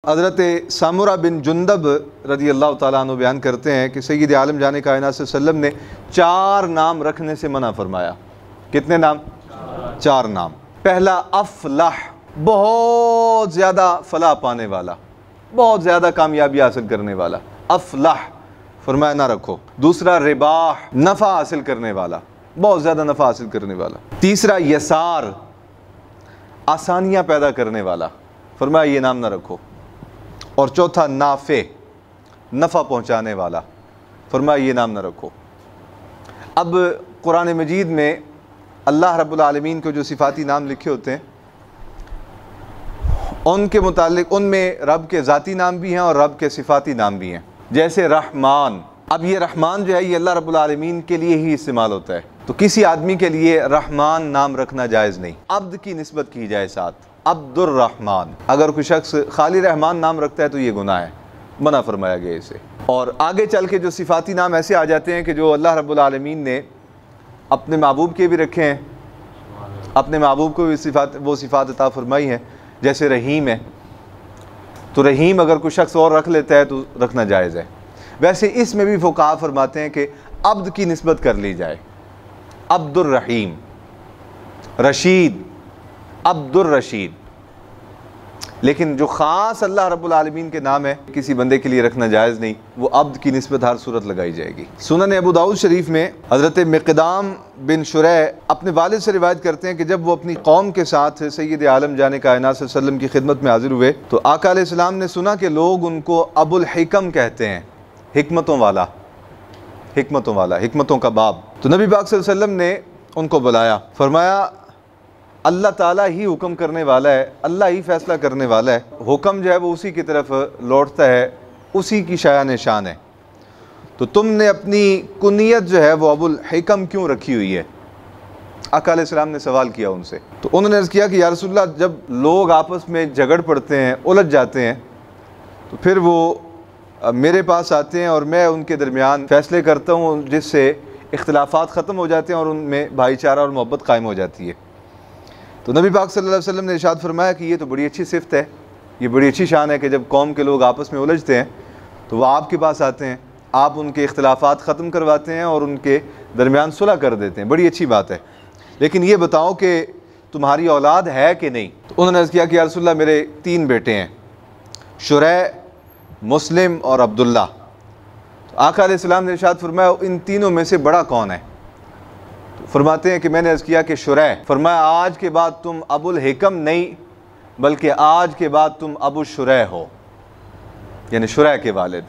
हज़रत सामुरा बिन जुंदब रज़ी अल्लाह ताला अन्हु बयान करते हैं कि सय्यद आलम जाने कायनात सल्लल्लाहु अलैहि वसल्लम ने 4 नाम रखने से मना फरमाया। कितने नाम? 4 नाम। पहला अफलाह, बहुत ज़्यादा फलाह पाने वाला, बहुत ज़्यादा कामयाबी हासिल करने वाला, अफलाह फरमाया ना रखो। दूसरा रिबाह, नफ़ा हासिल करने वाला, बहुत ज़्यादा नफ़ा हासिल करने वाला। तीसरा यसार, आसानियाँ पैदा करने वाला, फरमाया ये नाम ना रखो। और चौथा नाफे, नफ़ा पहुँचाने वाला, फरमाया ये नाम ना रखो। अब कुरान मजीद में अल्लाह रब्बुल आलमीन को जो सिफ़ाती नाम लिखे होते हैं उनके मुतालिक उनमें रब के ज़ाती नाम भी हैं और रब के सिफ़ाती नाम भी हैं। जैसे रहमान, अब ये रहमान जो है ये अल्लाह रब्बुल आलमीन के लिए ही इस्तेमाल होता है, तो किसी आदमी के लिए रहमान नाम रखना जायज़ नहीं। अब्द की निस्बत की जाए साथ, अब्दुर रहमान। अगर कोई शख्स खाली रहमान नाम रखता है तो ये गुनाह है, मना फरमाया गया इसे। और आगे चल के जो सिफ़ाती नाम ऐसे आ जाते हैं कि जो अल्लाह रब्बुल आलमीन ने अपने महबूब के भी रखे हैं, अपने महबूब को भी वो सिफ़ात अता फरमाई हैं। जैसे रहीम है, तो रहीम अगर कोई शख्स और रख लेता है तो रखना जायज़ है। वैसे इसमें भी फ़ुक़हा फरमाते हैं कि अब्द की निस्बत कर ली जाए, अब्दुर रहीम, रशीद, अब्दुर रशीद। लेकिन जो ख़ास अल्लाह रब्बुल आलमीन के नाम है किसी बंदे के लिए रखना जायज़ नहीं, वो अब्द की निस्बत हर सूरत लगाई जाएगी। सुनन अबू दाऊद शरीफ में हज़रत मिक़दाम बिन शुरैह अपने वालिद से रिवायत करते हैं कि जब वो अपनी कौम के साथ सय्यद आलम जाने कायनात सल्लल्लाहु अलैहि वसल्लम की खिदमत में हाज़िर हुए तो आका अलैहिस्सलाम ने सुना कि लोग उनको अबुल हिकम कहते हैं, हिकमतों वाला, हिकमतों वाला, हिकमतों का बाब। तो नबी पाक सल्लल्लाहु अलैहि वसल्लम ने उनको बुलाया, फरमाया अल्लाह ताला ही हुक्म करने वाला है, अल्लाह ही फ़ैसला करने वाला है, हुक्म जो है वो उसी की तरफ लौटता है, उसी की शान शान है। तो तुमने अपनी कुनियत जो है वो अबुल हिकम क्यों रखी हुई है? आका अलैहिस्सलाम ने सवाल किया उनसे। तो उन्होंने अर्ज़ किया कि या रसूलल्लाह, जब लोग आपस में झगड़ पड़ते हैं, उलझ जाते हैं, तो फिर वो मेरे पास आते हैं और मैं उनके दरमियान फ़ैसले करता हूँ, जिससे इख्तिलाफ़ात ख़त्म हो जाते हैं और उनमें भाईचारा और मोहब्बत कायम हो जाती है। तो नबी पाक सल्लल्लाहु अलैहि वसल्लम ने इरशाद फरमाया कि ये तो बड़ी अच्छी सिफ़त है, ये बड़ी अच्छी शान है कि जब कौम के लोग आपस में उलझते हैं तो वह आपके पास आते हैं, आप उनके इख्तिलाफ़ात ख़त्म करवाते हैं और उनके दरमियान सुलह कर देते हैं, बड़ी अच्छी बात है। लेकिन ये बताओ कि तुम्हारी औलाद है कि नहीं? तो उन्होंने अर्ज़ किया कि या रसूलल्लाह, मेरे 3 बेटे हैं, शुरैह, मुस्लिम और अब्दुल्ला। तो आका अलैहिस्सलाम ने इरशाद फरमाया इन तीनों में से बड़ा कौन है? तो फरमाते हैं कि मैंने अर्ज़ किया कि शुरैह। फरमाया आज के बाद तुम अबुल हिकम नहीं बल्कि आज के बाद तुम अबू शुरैह हो, यानी शुरैह के वालिद।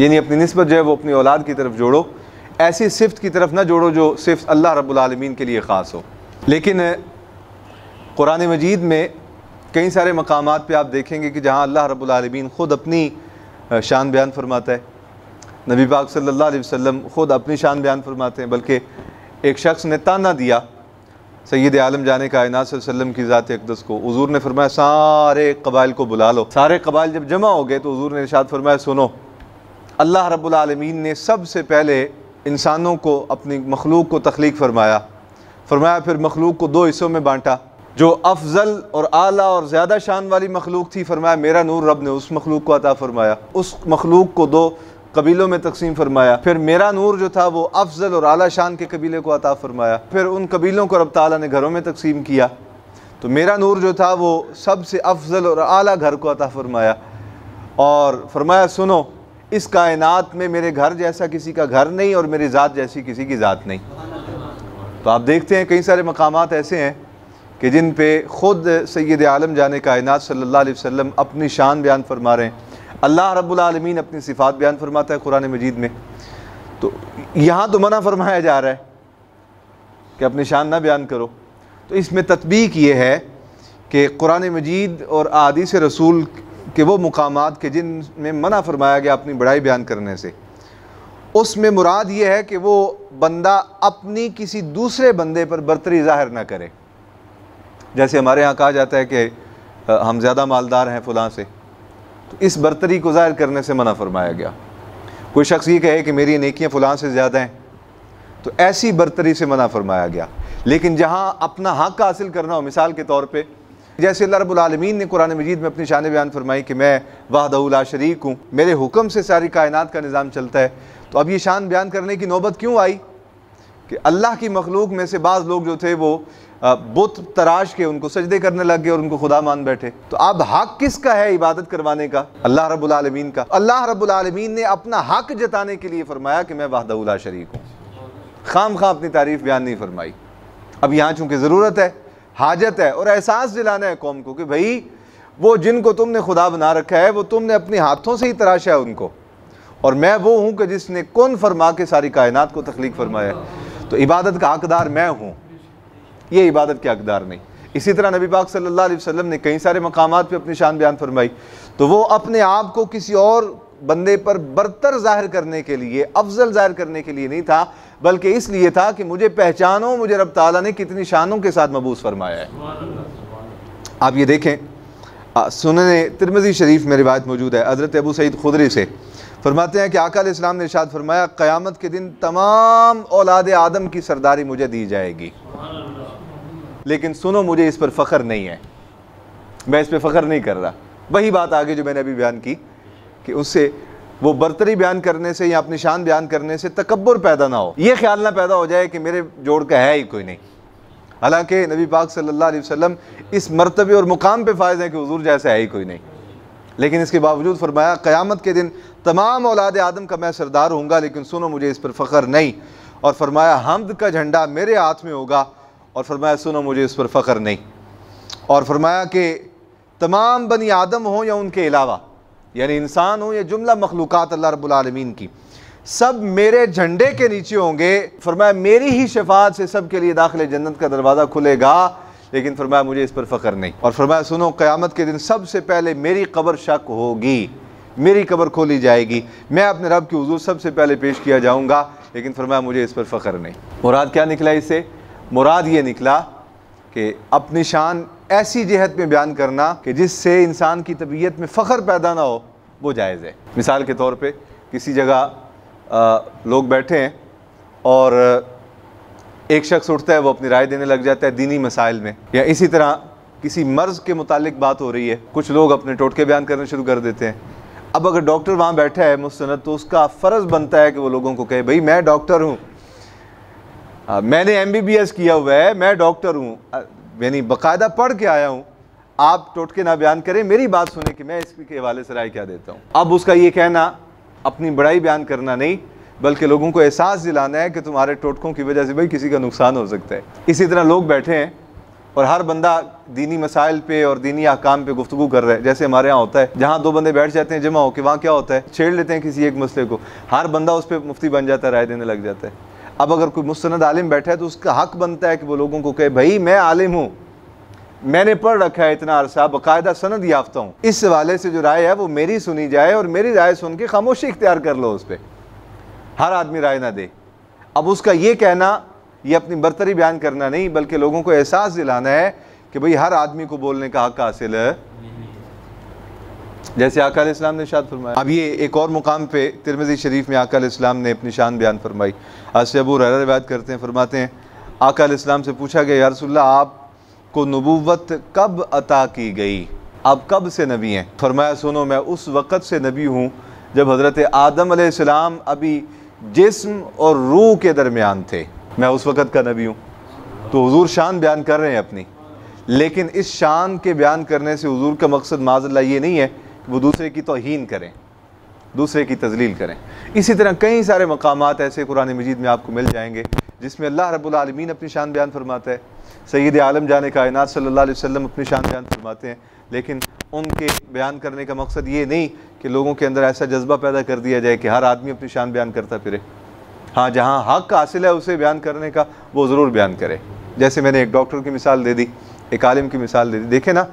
यानी अपनी निस्बत जो है वो अपनी औलाद की तरफ जोड़ो, ऐसी सिफ़त की तरफ ना जोड़ो जो सिर्फ अल्लाह रब्बुल आलमीन के लिए ख़ास हो। लेकिन कुरान मजीद में कई सारे मकामात पे आप देखेंगे कि जहाँ अल्लाह रब्बुल आलमीन ख़ुद अपनी शान बयान फरमाता है, नबी पाक सल्लल्लाहु अलैहि वसल्लम ख़ुद अपनी शान बयान फरमाते हैं। बल्कि एक शख्स ने ताना दिया सय्यद आलम जाने कायनात सल्लल्लाहु अलैहि वसल्लम की ज़ात अक़दस को। हुज़ूर ने फरमाया सारे कबाइल को बुला लो। सारे कबाइल जब जमा हो गए तो हुज़ूर ने इरशाद फरमाया सुनो, अल्लाह रब्बुल आलमीन ने सबसे पहले इंसानों को, अपनी मखलूक को तख्लीक फरमाया, फिर मखलूक को 2 हिस्सों में बांटा। जो अफजल और आला और ज़्यादा शान वाली मखलूक थी, फरमाया मेरा नूर रब ने उस मखलूक को अता फरमाया, उस मखलूक को 2 कबीलों में तकसीम फरमाया। फिर मेरा नूर जो था वो अफजल और आला शान के कबीले को अता फरमाया। फिर उन कबीलों को रब ताला ने घरों में तकसीम किया, तो मेरा नूर जो था वो सबसे अफजल और आला घर को अता फरमाया। और फरमाया सुनो, इस कायनात में मेरे घर जैसा किसी का घर नहीं और मेरी ज़ात जैसी किसी की ज़ात नहीं। तो आप देखते हैं कई सारे मकामात ऐसे हैं कि जिन पे ख़ुद सय्यद आलम जाने कायनात सल्लल्लाहु अलैहि वसल्लम अपनी शान बयान फरमा रहे हैं। अल्लाह रब्बुल आलमीन अपनी सिफ़ात बयान फरमाता है कुरान मजीद में। तो यहाँ तो मना फरमाया जा रहा है कि अपनी शान ना बयान करो। तो इसमें तत्बीक ये है कि कुरान मजीद और अहादीस रसूल के वो मुकामात के जिनमें मना फरमाया गया अपनी बड़ाई बयान करने से, उसमें मुराद ये है कि वो बंदा अपनी किसी दूसरे बंदे पर बर्तरी ज़ाहिर ना करे। जैसे हमारे यहाँ कहा जाता है कि हम ज़्यादा मालदार हैं फ़लाँ से, तो इस बर्तरी को ज़ाहिर करने से मना फरमाया गया। कोई शख्स ये कहे कि मेरी नेकियां फ़लाँ से ज़्यादा हैं, तो ऐसी बर्तरी से मना फरमाया गया। लेकिन जहाँ अपना हक़ हासिल करना हो, मिसाल के तौर पे जैसे अल्लाह रब्बुल आलमीन ने कुरान मजीद में अपनी शान बयान फरमाई कि मैं वहदहू ला शरीक हूँ, मेरे हुक्म से सारी कायनात का निज़ाम चलता है। तो अब ये शान बयान करने की नौबत क्यों आई कि अल्लाह की मखलूक में से बाज़ लोग जो थे वो बुत तराश के उनको सजदे करने लग गए और उनको खुदा मान बैठे। तो अब हक किसका है इबादत करवाने का? अल्लाह रब्बुल आलमीन का। अल्लाह रब्बुल आलमीन ने अपना हक जताने के लिए फरमाया कि मैं वहदहू ला शरीक हूँ, खाम खा अपनी तारीफ़ बयान नहीं फरमाई। अब यहाँ चूँकि ज़रूरत है, हाजत है और एहसास दिलाना है कौम को कि भाई वो जिनको तुमने खुदा बना रखा है वो तुमने अपने हाथों से ही तराशा है उनको, और मैं वो हूँ कि जिसने कुन फरमा के सारी कायनात को तख्लीक फरमाया। तो इबादत का हकदार मैं हूँ, ये इबादत के हकदार नहीं। इसी तरह नबी पाक सल्लल्लाहु अलैहि वसल्लम ने कई सारे मकामात पे अपनी शान बयान फरमाई। तो वो अपने आप को किसी और बंदे पर बरतर जाहिर करने के लिए, अफजल जाहिर करने के लिए नहीं था, बल्कि इसलिए था कि मुझे पहचानो मुझे रब ताला ने कितनी शानों के साथ मबूस फरमाया है। आप ये देखें, सुनन तिरमिज़ी शरीफ में रिवायत मौजूद है हज़रत अबू सईद खुदरी से, फरमाते हैं कि आका अलैहिस्सलाम ने इरशाद फरमाया, क़यामत के दिन तमाम औलाद आदम की सरदारी मुझे दी जाएगी, लेकिन सुनो मुझे इस पर फ़ख्र नहीं है, मैं इस पर फ़ख्र नहीं कर रहा। वही बात आगे जो मैंने अभी बयान की कि उससे वो बरतरी बयान करने से या अपनी शान बयान करने से तकब्बुर पैदा ना हो, ये ख्याल ना पैदा हो जाए कि मेरे जोड़ का है ही कोई नहीं। हालांकि नबी पाक सल्लल्लाहु अलैहि वसल्लम इस मर्तबे और मुकाम पे फायज़ है कि हुजूर जैसा है ही कोई नहीं, लेकिन इसके बावजूद फरमाया क़यामत के दिन तमाम औलाद आदम का मैं सरदार होऊंगा, लेकिन सुनो मुझे इस पर फ़ख्र नहीं। और फरमाया हम्द का झंडा मेरे हाथ में होगा, और फरमाया सुनो मुझे इस पर फ़ख्र नहीं। और फरमाया कि तमाम बनी आदम हो या उनके अलावा, यानी इंसान हो या जुमला मखलूक़ात अल्लाह रब्बुल आलमीन की, सब मेरे झंडे के नीचे होंगे। फरमाया मेरी ही शफाअत से सब के लिए दाखिले जन्नत का दरवाज़ा खुलेगा, लेकिन फरमाया मुझे इस पर फ़ख्र नहीं। और फरमाया सुनो क़यामत के दिन सबसे पहले मेरी कब्र शक होगी, मेरी कब्र खोली जाएगी, मैं अपने रब के हुजूर सबसे पहले पेश किया जाऊँगा, लेकिन फरमाया मुझे इस पर फ़ख्र नहीं। मुराद क्या निकला इससे? मुराद ये निकला कि अपनी शान ऐसी जहत में बयान करना कि जिससे इंसान की तबीयत में फ़ख्र पैदा ना हो, वो जायज़ है। मिसाल के तौर पे किसी जगह लोग बैठे हैं और एक शख्स उठता है, वो अपनी राय देने लग जाता है दीनी मसाइल में, या इसी तरह किसी मर्ज़ के मुतालिक बात हो रही है, कुछ लोग अपने टोटके बयान करना शुरू कर देते हैं। अब अगर डॉक्टर वहाँ बैठा है मुस्तनद, तो उसका फ़र्ज़ बनता है कि वो लोगों को कहे भाई मैं डॉक्टर हूँ, मैंने MBBS किया हुआ है, मैं डॉक्टर हूँ, यानी बाकायदा पढ़ के आया हूँ, आप टोटके ना बयान करें, मेरी बात सुने कि मैं इसके हवाले से राय क्या देता हूँ। अब उसका ये कहना अपनी बड़ाई बयान करना नहीं, बल्कि लोगों को एहसास दिलाना है कि तुम्हारे टोटकों की वजह से भाई किसी का नुकसान हो सकता है। इसी तरह लोग बैठे हैं और हर बंदा दीनी मसाइल पे और दीनी अहकाम पे गुफ्तगू कर रहा है। जैसे हमारे यहाँ होता है, जहाँ दो बंदे बैठ जाते हैं जमा होकर, वहाँ क्या होता है, छेड़ लेते हैं किसी एक मसले को, हर बंदा उस पर मुफ्ती बन जाता है, राय देने लग जाता है। अब अगर कोई मुस्तनद आलिम बैठा है तो उसका हक बनता है कि वो लोगों को कहे भाई मैं आलिम हूँ, मैंने पढ़ रखा है इतना अरसा, बाकायदा सनद याफ्ता हूँ, इस हवाले से जो राय है वो मेरी सुनी जाए और मेरी राय सुन के खामोशी इख्तियार कर लो उस पर, हर आदमी राय ना दे। अब उसका ये कहना, ये अपनी बरतरी बयान करना नहीं, बल्कि लोगों को एहसास दिलाना है कि भाई हर आदमी को बोलने का हक हासिल है, जैसे आका अलैहिस्सलाम ने इरशाद फरमाया। अब ये एक और मुकाम पे तिरमिज़ी शरीफ में आका अलैहिस्सलाम ने अपनी शान बयान फरमाई। आज अबू हुरैरा रिवायत करते हैं, फरमाते हैं आका अलैहिस्सलाम से पूछा गया या रसूलल्लाह आपको नबूवत कब अता की गई, आप कब से नबी हैं? फरमाया सुनो मैं उस वक़्त से नबी हूँ जब हज़रत आदम अलैहिस्सलाम अभी जिस्म और रूह के दरमियान थे, मैं उस वक़्त का नबी हूँ। तो हुजूर शान बयान कर रहे हैं अपनी, लेकिन इस शान के बयान करने से हुजूर का मकसद माज़अल्लाह ये नहीं है कि वो दूसरे की तौहीन करें, दूसरे की तज़लील करें। इसी तरह कई सारे मकामात ऐसे कुरान मजीद में आपको मिल जाएंगे जिसमें अल्लाह रब्बुल आलमीन अपनी शान बयान फरमाता है, सैयद आलम जाने कायनात सल्लल्लाहु अलैहि वसल्लम अपनी शान बयान फरमाते हैं, लेकिन उनके बयान करने का मकसद ये नहीं कि लोगों के अंदर ऐसा जज्बा पैदा कर दिया जाए कि हर आदमी अपनी शान बयान करता फिरे। हाँ, जहाँ हक हासिल है उसे बयान करने का वो ज़रूर बयान करे। जैसे मैंने एक डॉक्टर की मिसाल दे दी, एक आलिम की मिसाल दे दी। देखे ना,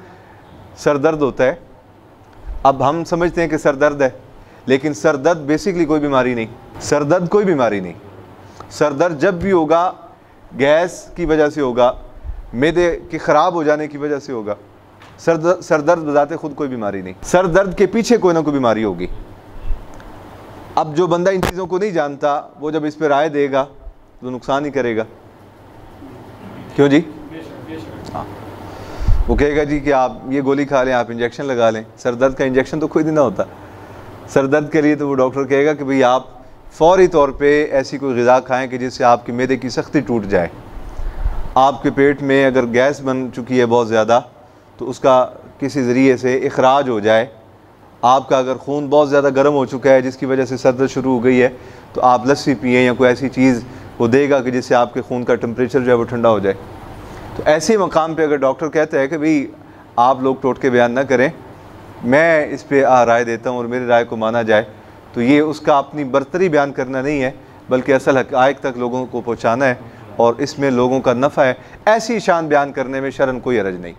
सर दर्द होता है, अब हम समझते हैं कि सर दर्द है, लेकिन सर दर्द बेसिकली कोई बीमारी नहीं, सर दर्द कोई बीमारी नहीं। सर दर्द जब भी होगा गैस की वजह से होगा, मैदे के ख़राब हो जाने की वजह से होगा। सर दर्द बजाते खुद कोई बीमारी नहीं, सर दर्द के पीछे कोई ना कोई बीमारी होगी। अब जो बंदा इन चीज़ों को नहीं जानता, वो जब इस पर राय देगा तो नुकसान ही करेगा। क्यों जी? हाँ। वो कहेगा जी कि आप ये गोली खा लें, आप इंजेक्शन लगा लें। सर दर्द का इंजेक्शन तो कोई नहीं ना होता। सर दर्द के लिए तो वो डॉक्टर कहेगा कि भाई आप फ़ौरी तौर पे ऐसी कोई ग़िज़ा खाएं कि जिससे आपके मैदे की सख्ती टूट जाए। आपके पेट में अगर गैस बन चुकी है बहुत ज़्यादा तो उसका किसी ज़रिए से इखराज हो जाए। आपका अगर खून बहुत ज़्यादा गर्म हो चुका है जिसकी वजह से सर दर्द शुरू हो गई है तो आप लस्सी पिएँ या कोई ऐसी चीज़ वो देगा कि जिससे आपके खून का टेम्परेचर जो है वो ठंडा हो जाए। तो ऐसे मकाम पे अगर डॉक्टर कहता है कि भाई आप लोग टोटके बयान ना करें, मैं इस पे राय देता हूँ और मेरी राय को माना जाए, तो ये उसका अपनी बरतरी बयान करना नहीं है बल्कि असल हक़ाइक़ तक लोगों को पहुँचाना है और इसमें लोगों का नफ़ा है। ऐसी शान बयान करने में शरन कोई हरज नहीं।